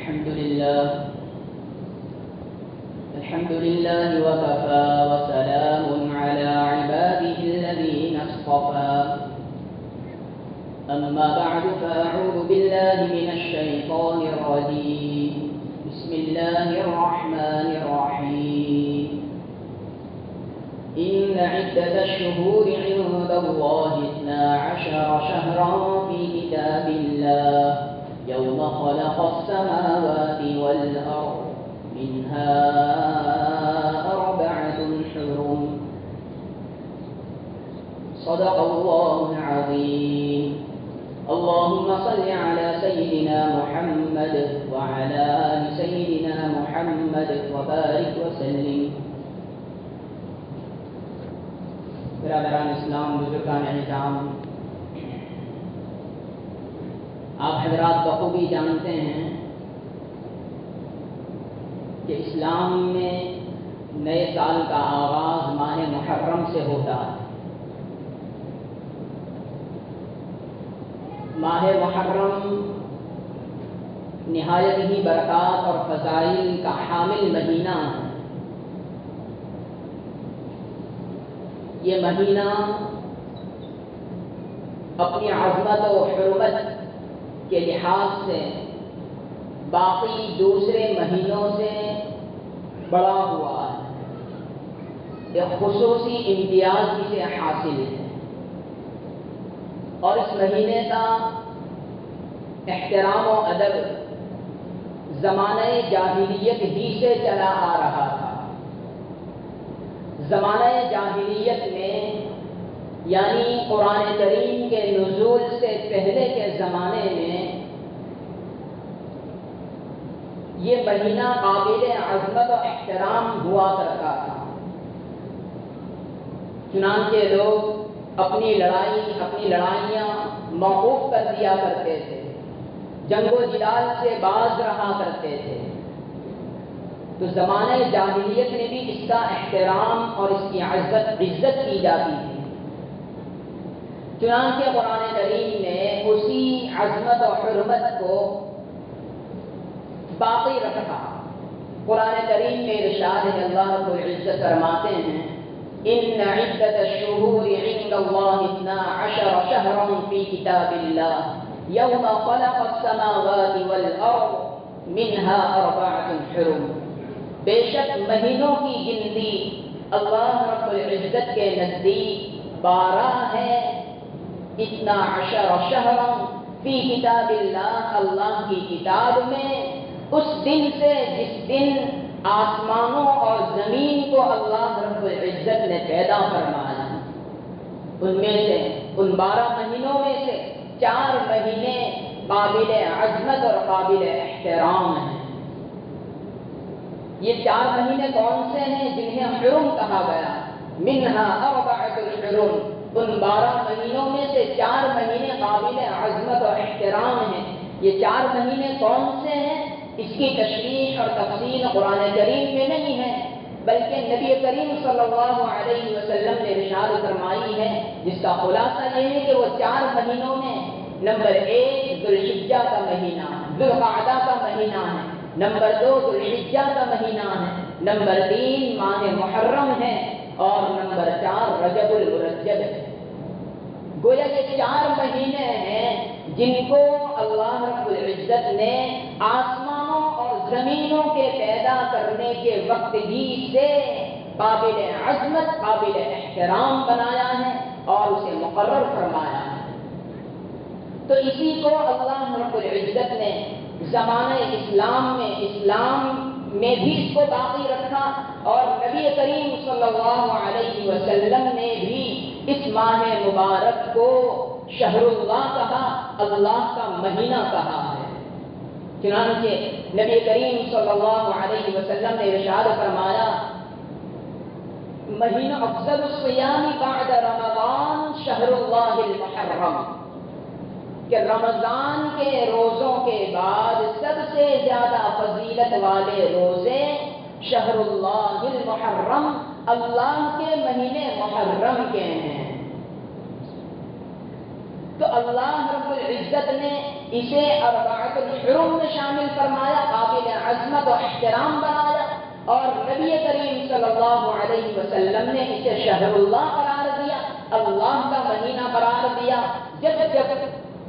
الحمد لله وكفى وسلام على عباده الذين اصطفى أما بعد فأعوذ بالله من الشيطان الرجيم بسم الله الرحمن الرحيم إن عدة الشهور عند الله 12 شهرا في كتاب الله يوم خلق السماوات والأرض منها 4 حرم صدق الله العظيم اللهم صل على سيدنا محمد وعلى آل سيدنا محمد وبارك وسلم. برادران اسلام، بزرگان احترام، آپ حضرات بخوبی جانتے ہیں کہ اسلام میں نئے سال کا آغاز ماہ محرم سے ہوتا ہے. ماہ محرم نہایت ہی برکات اور فضائل کا حامل مہینہ ہے. یہ مہینہ اپنی عظمت و حرمت کے لحاظ سے باقی دوسرے مہینوں سے بڑا ہوا ہے. ایک خصوصی امتیاز اسے حاصل ہے اور اس مہینے کا احترام و ادب زمانہ جاہلیت ہی سے چلا آ رہا تھا. زمانہ جاہلیت میں یعنی قرآن کریم کے نزول سے پہلے کے زمانے میں یہ مہینہ قابل عظمت و احترام ہوا کرتا تھا. چنانچہ لوگ اپنی لڑائیاں موقوف کر دیا کرتے تھے، جنگ و جدال سے باز رہا کرتے تھے. تو زمانہ جاہلیت میں بھی اس کا احترام اور اس کی عزت کی جاتی تھی. چنانچہ قرآن کریم نے اسی عظمت و حرمت کو باقی رکھا. قرآن کریم میں ارشاد ہے، اللہ رب العزت فرماتے ہیں ان عدت الشہور عند اللہ 12 شہرا فی کتاب اللہ یوم خلق السماوات والارض منها 4 حرم. بے شک مہینوں کی گنتی اللہ رب العزت کے نزدیک 12 ہے. 12 شہرا فی کتاب اللہ، اللہ کی کتاب میں، اس دن سے جس دن آسمانوں اور زمین کو اللہ رب العزت نے پیدا فرمایا. ان میں سے ان 12 مہینوں میں سے 4 مہینے قابل عظمت اور قابل احترام ہیں. یہ 4 مہینے کون سے ہیں جنہیں حرم کہا گیا؟ منہا 4 حرم. ان 12 مہینوں میں سے 4 مہینے قابل عظمت اور احترام ہیں. یہ 4 مہینے کون سے ہیں؟ اس کی تشریح اور تفصیل قرآن کریم میں نہیں ہے، بلکہ نبی کریم صلی اللہ علیہ وسلم نے ارشاد فرمائی ہے، جس کا خلاصہ یہ ہے کہ وہ 4 مہینوں میں نمبر 1 ذوالحجہ کا مہینہ ہے، ذوالقعدہ کا مہینہ ہے. نمبر 2 ذوالحجہ کا مہینہ ہے. نمبر 3 ماہ محرم ہے. اور نمبر 4 رجب المرجب ہے. گویا یہ 4 مہینے ہیں جن کو اللہ رب العزت نے آسمانوں اور زمینوں کے پیدا کرنے کے وقت ہی سے قابل عظمت، قابل احترام بنایا ہے اور اسے مقرر فرمایا ہے. تو اسی کو اللہ رب العزت نے زمانہ اسلام میں بھی اس کو باقی رکھا اور نبی کریم صلی اللہ علیہ وسلم نے بھی اس ماہ مبارک کو شہر اللہ کہا، اللہ کا مہینہ کہا ہے. چنانچہ نبی کریم صلی اللہ علیہ وسلم نے ارشاد فرمایا مہینہ افضل الصیام بعد رمضان شہر اللہ المحرم، کہ رمضان کے روزوں کے بعد سب سے زیادہ فضیلت والے روزے شہر اللہ المحرم، اللہ کے مہینے محرم کے ہیں. تو اللہ رب العزت نے اسے 4 الحرم میں شامل فرمایا. آپ و احترام بنایا، اور نبی کریم صلی اللہ علیہ وسلم نے اسے شہر اللہ قرار دیا، اللہ کا مہینہ قرار دیا۔ جب جب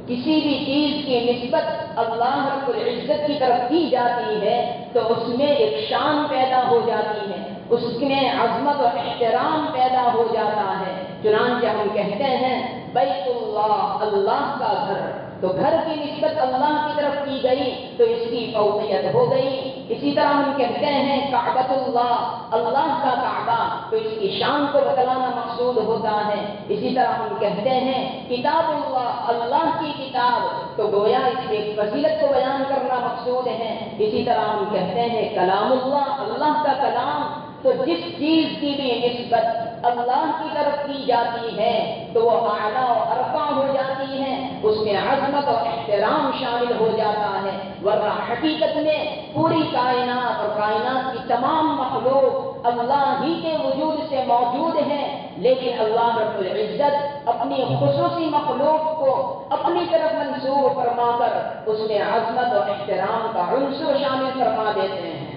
کسی بھی چیز کی نسبت اللہ رب العزت کی طرف کی جاتی ہے تو اس میں ایک شان پیدا ہو جاتی ہے، اس میں عظمت و احترام پیدا ہو جاتا ہے۔ چنانچہ ہم کہتے ہیں بیت اللہ، اللہ کا گھر، تو گھر کی نسبت اللہ کی طرف کی گئی تو اس کی فوقیت ہو گئی۔ اسی طرح ہم کہتے ہیں کعبۃ اللہ، اللہ کا کعبہ، تو اس کی شان کو بتلانا مقصود ہوتا ہے۔ اسی طرح ہم کہتے ہیں کتاب اللہ، اللہ کی کتاب، تو گویا اس کی فضیلت کو بیان کرنا مقصود ہے۔ اسی طرح ہم کہتے ہیں کلام اللہ، اللہ کا کلام، تو جس چیز کی بھی نسبت اللہ کی طرف کی جاتی ہے تو وہ اعلیٰ و ارفع ہو جاتی ہے، اس میں عظمت و احترام شامل ہو جاتا ہے۔ ورنہ حقیقت میں پوری کائنات اور کائنات کی تمام مخلوق اللہ ہی کے وجود سے موجود ہے، لیکن اللہ رب العزت اپنی خصوصی مخلوق کو اپنی طرف منسوب فرما کر اس میں عظمت و احترام کا عنصر شامل فرما دیتے ہیں۔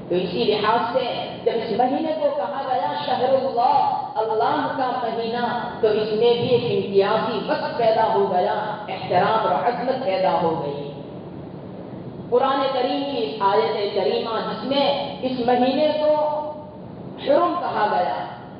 تو اسی لحاظ سے جب اس مہینے کو کہا گیا شہر اللہ، اللہ کا مہینہ، تو اس میں بھی ایک امتیازی وصف پیدا ہو گیا، احترام اور عظمت پیدا ہو گئی۔ قرآن کریم کی اس آیت کریمہ جس میں اس مہینے کو حرم کہا گیا،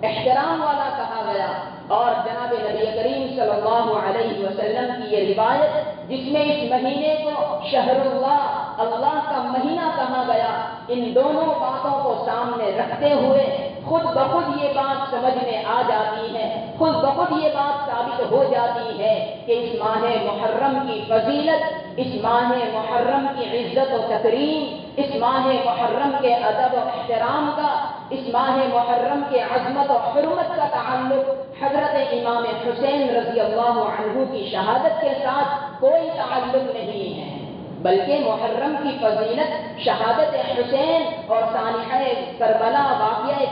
احترام والا کہا گیا، اور جناب نبی کریم صلی اللہ علیہ وسلم کی یہ روایت جس میں اس مہینے کو شہر اللہ، اللہ کا مہینہ کہا گیا، ان دونوں باتوں کو سامنے رکھتے ہوئے خود بخود یہ بات سمجھ میں آ جاتی ہے، خود بخود یہ بات ثابت ہو جاتی ہے کہ اس ماہ محرم کی فضیلت، اس ماہ محرم کی عزت و تکریم، اس ماہ محرم کے ادب و احترام کا، اس ماہ محرم کے عظمت و حرمت کا تعلق حضرت امام حسین رضی اللہ عنہ کی شہادت کے ساتھ کوئی تعلق نہیں ہے، بلکہ محرم کی فضیلت شہادت حسین اور سانحہ کربلا، واقعہ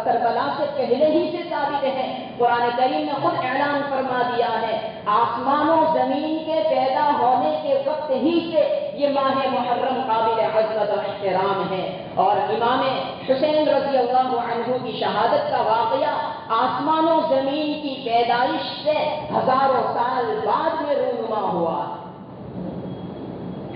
کربلا سے پہلے ہی سے ثابت ہے۔ قرآن کریم نے خود اعلان فرما دیا ہے، آسمان و زمین کے پیدا ہونے کے وقت ہی سے یہ ماہ محرم قابل عظمت و احترام ہے، اور امام حسین رضی اللہ عنہ کی شہادت کا واقعہ آسمان و زمین کی پیدائش سے ہزاروں سال بعد میں رونما ہوا۔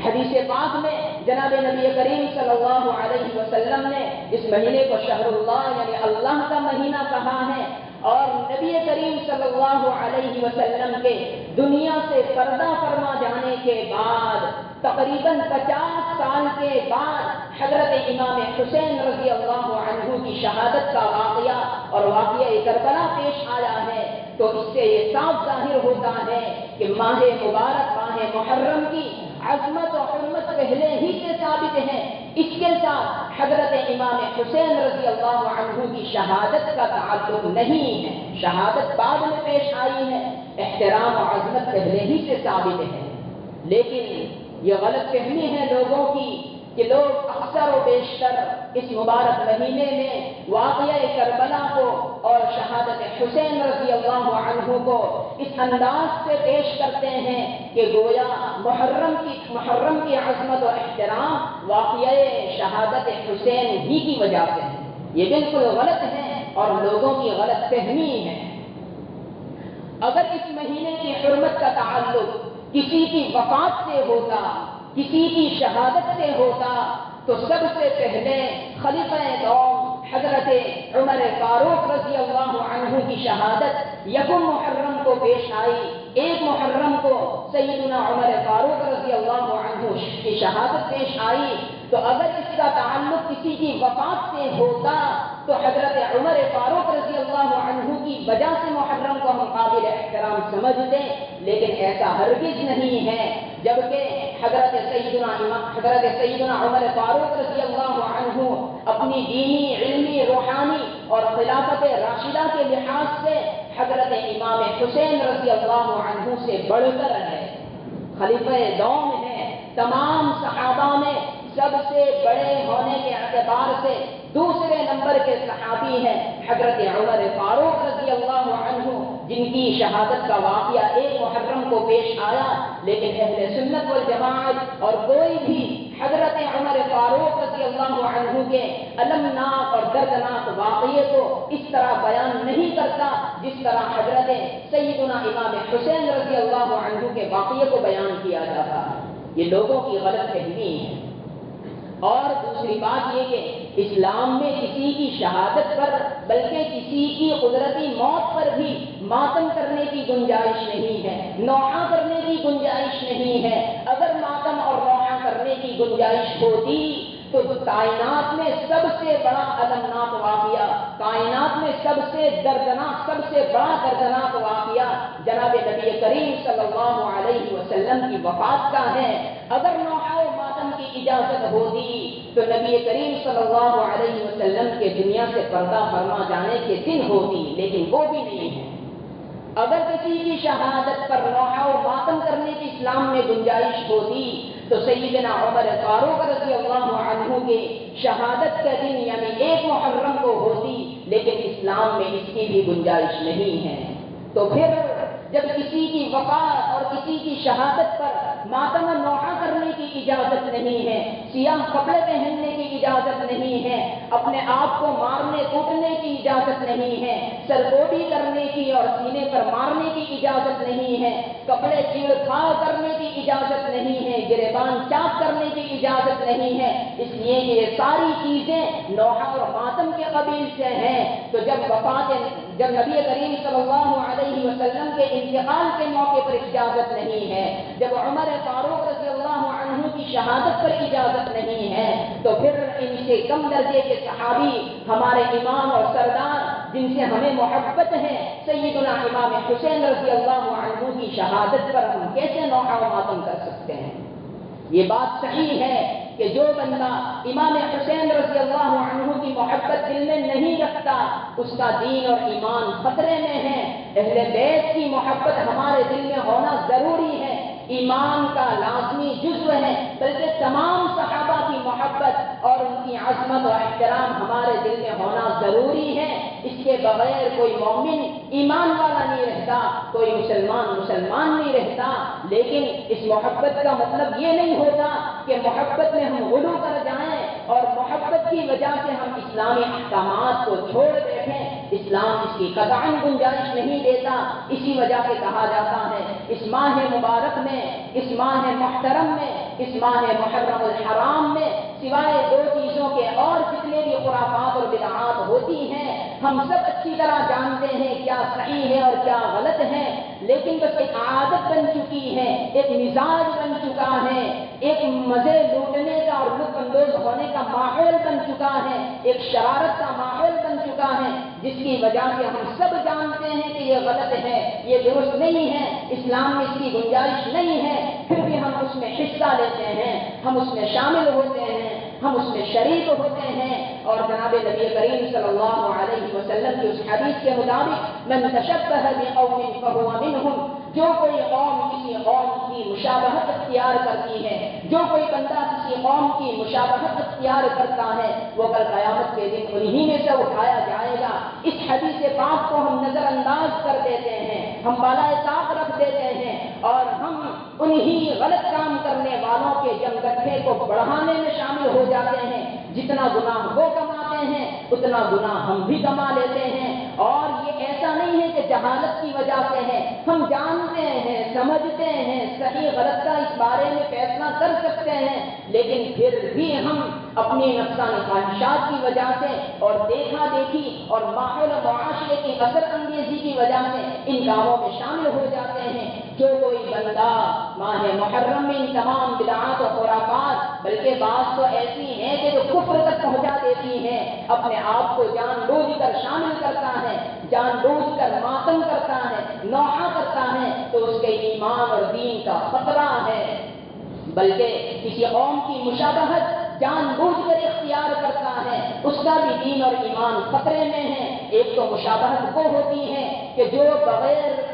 حدیث پاک میں جناب نبی کریم صلی اللہ علیہ وسلم نے اس مہینے کو شہر اللہ یعنی اللہ کا مہینہ کہا ہے، اور نبی کریم صلی اللہ علیہ وسلم کے دنیا سے پردہ فرما جانے کے بعد تقریباً 50 سال کے بعد حضرت امام حسین رضی اللہ عنہ کی شہادت کا واقعہ اور واقعہ کربلا پیش آیا ہے، تو اس سے یہ صاف ظاہر ہوتا ہے کہ ماہ مبارک ماہ محرم کی عظمت و حرمت پہلے ہی سے ثابت ہے۔ اس کے ساتھ حضرت امام حسین رضی اللہ عنہ کی شہادت کا تعلق نہیں ہے، شہادت بعد میں پیش آئی ہے، احترام و عظمت پہلے ہی سے ثابت ہے۔ لیکن یہ غلط فہمی ہے لوگوں کی کہ لوگ اکثر و بیشتر اس مبارک مہینے میں واقعہ کربلا کو اور شہادت حسین رضی اللہ عنہ کو اس انداز سے پیش کرتے ہیں کہ گویا محرم کی عظمت و احترام واقعہ شہادت حسین ہی کی وجہ سے ہے۔ یہ بالکل غلط ہے اور لوگوں کی غلط فہمی ہے۔ اگر اس مہینے کی حرمت کا تعلق کسی کی وفات سے ہوتا، کسی کی شہادت سے ہوتا، تو سب سے پہلے خلیفہ دوم حضرت عمر فاروق رضی اللہ عنہ کی شہادت یکم محرم کو پیش آئی، 1 محرم کو سیدنا عمر فاروق رضی اللہ عنہ کی شہادت پیش آئی۔ تو اگر اس کا تعلق کسی کی وفات سے ہوتا تو حضرت عمر فاروق رضی اللہ عنہ کی وجہ سے محرم کو ہم قابل احترام سمجھتے، لیکن ایسا ہرگز نہیں ہے، جبکہ حضرت سیدنا عمر فاروق رضی اللہ عنہ اپنی دینی، علمی، روحانی اور خلافت راشدہ کے لحاظ سے حضرت امام حسین رضی اللہ عنہ سے بڑھ کر ہے، خلیفہ دوم ہے، تمام صحابہ میں سب سے بڑے ہونے کے اعتبار سے دوسرے نمبر کے صحابی ہیں حضرت عمر فاروق رضی اللہ عنہ، جن کی شہادت کا واقعہ 1 محرم کو پیش آیا، لیکن اہل سنت والجماعت اور کوئی بھی حضرت عمر فاروق رضی اللہ اللہ عنہ کے المناک اور دردناک واقعے کو اس طرح بیان نہیں کرتا جس طرح حضرت سیدنا امام حسین رضی اللہ عنہ کے واقعے کو بیان کیا جاتا ہے۔ یہ لوگوں کی غلط فہمی ہے۔ اور دوسری بات یہ کہ اسلام میں کسی کی شہادت پر بلکہ کسی کی قدرتی موت پر بھی ماتم کرنے کی گنجائش نہیں ہے، نوحہ کرنے کی گنجائش نہیں ہے۔ اگر ماتم اور نوحہ کرنے کی گنجائش ہوتی تو کائنات میں سب سے بڑا المناک واقعہ، کائنات میں سب سے دردناک، سب سے بڑا دردناک واقعہ جناب نبی کریم صلی اللہ علیہ وسلم کی وفات کا ہے۔ اگر نوحہ و ماتم کی اجازت ہوتی تو نبی کریم صلی اللہ علیہ وسلم کے دنیا سے پردہ فرما جانے کے دن ہوتی، لیکن وہ بھی نہیں ہے۔ اگر کسی کی شہادت پر نوحہ و ماتم کرنے کی اسلام میں گنجائش ہوتی تو سیدنا عمر فاروق رضی اللہ عنہ کے شہادت کا دن یعنی 1 محرم کو ہوتی، لیکن اسلام میں اس کی بھی گنجائش نہیں ہے۔ تو پھر جب کسی کی وفات اور کسی کی شہادت پر ماتم و نوحہ کرنے کی اجازت نہیں ہے، سیاہ کپڑے پہننے کی اجازت نہیں ہے، اپنے آپ کو مارنے کوٹنے کی اجازت نہیں ہے، سرگوڈی کرنے کی اور سینے پر مارنے کی اجازت نہیں ہے، کپڑے چیڑ پھاڑ کرنے کی اجازت نہیں ہے، گریبان چاک کرنے کی اجازت نہیں ہے، اس لیے کہ یہ ساری چیزیں نوحہ اور ماتم کے قبیل سے ہیں۔ تو جب نبی کریم صلی اللہ علیہ وسلم کے انتقال کے موقع پر اجازت نہیں ہے، جب عمر فاروق رضی اللہ عنہ کی شہادت پر اجازت نہیں ہے، تو پھر ان سے کم درجے کے صحابی ہمارے امام اور سردار جن سے ہمیں محبت ہے سیدنا امام حسین رضی اللہ عنہ کی شہادت پر ہم کیسے نوحہ و ماتم کر سکتے ہیں؟ یہ بات صحیح ہے کہ جو بندہ امام حسین رضی اللہ عنہ کی محبت دل میں نہیں رکھتا اس کا دین اور ایمان خطرے میں ہے۔ اہل بیت کی محبت ہمارے دل میں ہونا ضروری ہے، ایمان کا لازمی جزو ہے، بلکہ تمام صحابہ کی محبت اور ان کی عظمت اور احترام ہمارے دل میں ہونا ضروری ہے۔ اس کے بغیر کوئی مومن ایمان والا نہیں رہتا، کوئی مسلمان نہیں رہتا۔ لیکن اس محبت کا مطلب یہ نہیں ہوتا کہ محبت میں ہم غلو کر جائیں اور محبت کی وجہ سے ہم اسلامی احکامات کو چھوڑ بیٹھیں۔ اسلام اس کی قطعاً گنجائش نہیں دیتا۔ اسی وجہ سے کہا جاتا ہے اس ماہ مبارک میں، اس ماہ محترم میں، اس ماہ محرم الحرام میں سوائے 2 چیزوں کے اور جتنے بھی خرافات اور بدعات ہوتی ہیں ہم سب اچھی طرح جانتے ہیں کیا صحیح ہے اور کیا غلط ہے، لیکن بس ایک عادت بن چکی ہے، ایک مزاج بن چکا ہے، ایک مزے لوٹنے کا اور لطف اندوز ہونے کا ماحول بن چکا ہے، ایک شرارت کا ماحول بن چکا ہے، جس کی وجہ سے ہم سب جانتے ہیں کہ یہ غلط ہے، یہ درست نہیں ہے، اسلام میں اس کی گنجائش نہیں ہے، پھر بھی ہم اس میں حصہ لیتے ہیں، ہم اس میں شامل ہوتے ہیں، ہم اس میں شریک ہوتے ہیں۔ اور جناب نبی کریم صلی اللہ علیہ وسلم کی اس حدیث کے مطابق من تشبہ بقوم فہو منہم، جو کوئی قوم کسی قوم کی مشابہت اختیار کرتی ہے، جو کوئی بندہ کسی قوم کی مشابہت اختیار کرتا ہے وہ کل قیامت کے دن انہی میں سے اٹھایا جائے گا۔ اس حدیث پاک کو ہم نظر انداز کر دیتے ہیں، ہم بالائے طاق رکھ دیتے ہیں اور ہم انہی غلط کام کرنے والوں کے جمگٹھے کو بڑھانے میں شامل ہو جاتے ہیں۔ جتنا گناہ وہ کماتے ہیں اتنا گناہ ہم بھی کما لیتے ہیں۔ اور یہ ایسا نہیں ہے کہ جہالت کی وجہ سے ہے، ہم جانتے ہیں، سمجھتے ہیں، صحیح غلط کا اس بارے میں فیصلہ کر سکتے ہیں، لیکن پھر بھی ہم اپنی نفسانی خواہشات کی وجہ سے اور دیکھا دیکھی اور ماحول و معاشرے کی اثر انگیزی کی وجہ سے ان کاموں میں شامل ہو جاتے ہیں۔ جو کوئی بندہ ماہ محرم میں ان تمام بدعات و خرافات بلکہ بعض تو ایسی ہیں کہ جو کفر تک پہنچا دیتی ہیں، اپنے آپ کو جان بوجھ کر شامل کرتا ہے، جان بوجھ کر ماتم کرتا ہے، نوحہ کرتا ہے، تو اس کے ایمان اور دین کا خطرہ ہے۔ بلکہ کسی قوم کی مشابہت جان بوجھ کر اختیار کرتا ہے، اس کا بھی دین اور ایمان خطرے میں ہے۔ ایک تو مشابہت وہ ہوتی ہے کہ جو بغیر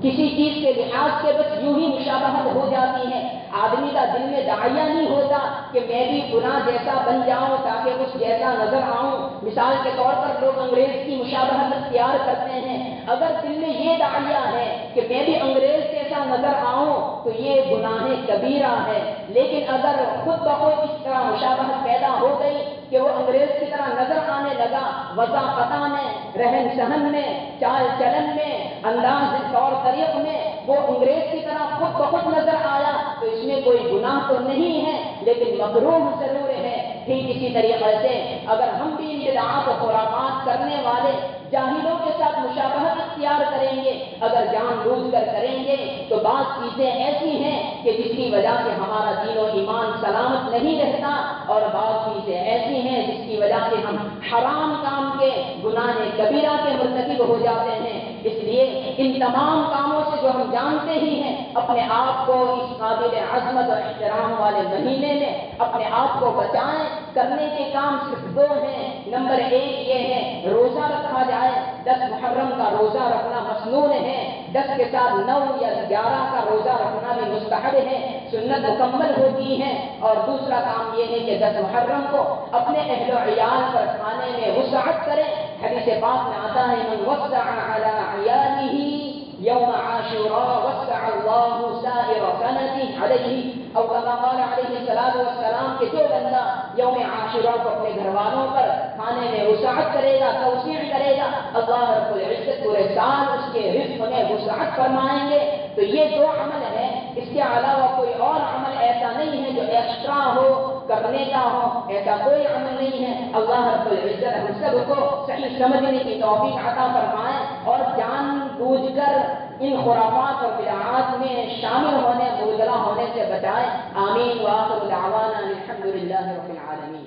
کسی چیز کے لحاظ کے بس یوں ہی مشابہت ہو جاتی ہے، آدمی کا دل میں داعیہ نہیں ہوتا کہ میں بھی گناہ جیسا بن جاؤں تاکہ اس جیسا نظر آؤں۔ مثال کے طور پر لوگ انگریز کی مشابہت اختیار کرتے ہیں، اگر دل میں یہ داعیہ ہے کہ میں بھی انگریز جیسا نظر آؤں تو یہ گناہ کبیرہ ہے، لیکن اگر خود بخود اس طرح مشابہت پیدا ہو گئی کہ وہ انگریز کی طرح نظر آنے لگا، وضاحتہ میں، رہن سہن میں، چال چلن میں، انداز طور طریق میں وہ انگریز کی طرح خود بخود نظر آیا تو اس میں کوئی گناہ تو نہیں ہے، لیکن مکروہ ضرور ہے۔ ٹھیک اسی طریقے سے اگر ہم بھی ان بدعات و خرافات کرنے والے جاہلوں کے ساتھ مشابہت اختیار کریں گے، اگر جان بوجھ کر کریں گے تو بعض چیزیں ایسی ہیں کہ جس کی وجہ سے ہمارا دین و ایمان سلامت نہیں رہتا، اور بعض چیزیں ایسی ہیں جس کی وجہ سے ہم حرام کام کے گناہ کبیرہ کے مرتکب ہو جاتے ہیں۔ اس لیے ان تمام کاموں سے جو ہم جانتے ہی ہیں، اپنے آپ کو اس قابل عظمت اور احترام والے مہینے میں اپنے آپ کو بچائیں۔ کرنے کے کام صرف دو ہیں۔ نمبر ایک یہ ہے روزہ رکھا جائے، 10 محرم کا روزہ رکھنا مسنون ہے، 10 کے ساتھ 9 یا 11 کا روزہ رکھنا بھی مستحب ہے، سنت مکمل ہوتی ہے۔ اور دوسرا کام یہ ہے کہ 10 محرم کو اپنے اہل و عیال پر کھانے میں وسعت کریں۔ حدیث پاک میں آتا ہے من وسع علی عیالہ یوم عاشوراء وسع اللہ سائر سنتہ علیہ، او کما قال علیہ السلام کہ جو بندہ یوم عاشوراء کو اپنے گھر والوں پر کھانے میں وسعت کرے گا، توسیع کرے گا، اللہ رب العزت پورے سال اس کے رزق میں وسعت فرمائیں گے۔ تو یہ دو عمل ہے، اس کے علاوہ کوئی اور عمل ایسا نہیں ہے جو ایکسٹرا ہو، کرنے کا ہو، ایسا کوئی عمل نہیں ہے۔ اللہ رب العزت ہم سب کو صحیح سمجھنے کی توفیق عطا فرمائے اور جان بوجھ کر ان خرافات اور بدعات میں شامل ہونے، مبتلا ہونے سے بچائے۔ آمین۔ وآخر دعوانا الحمد للہ رب العالمین۔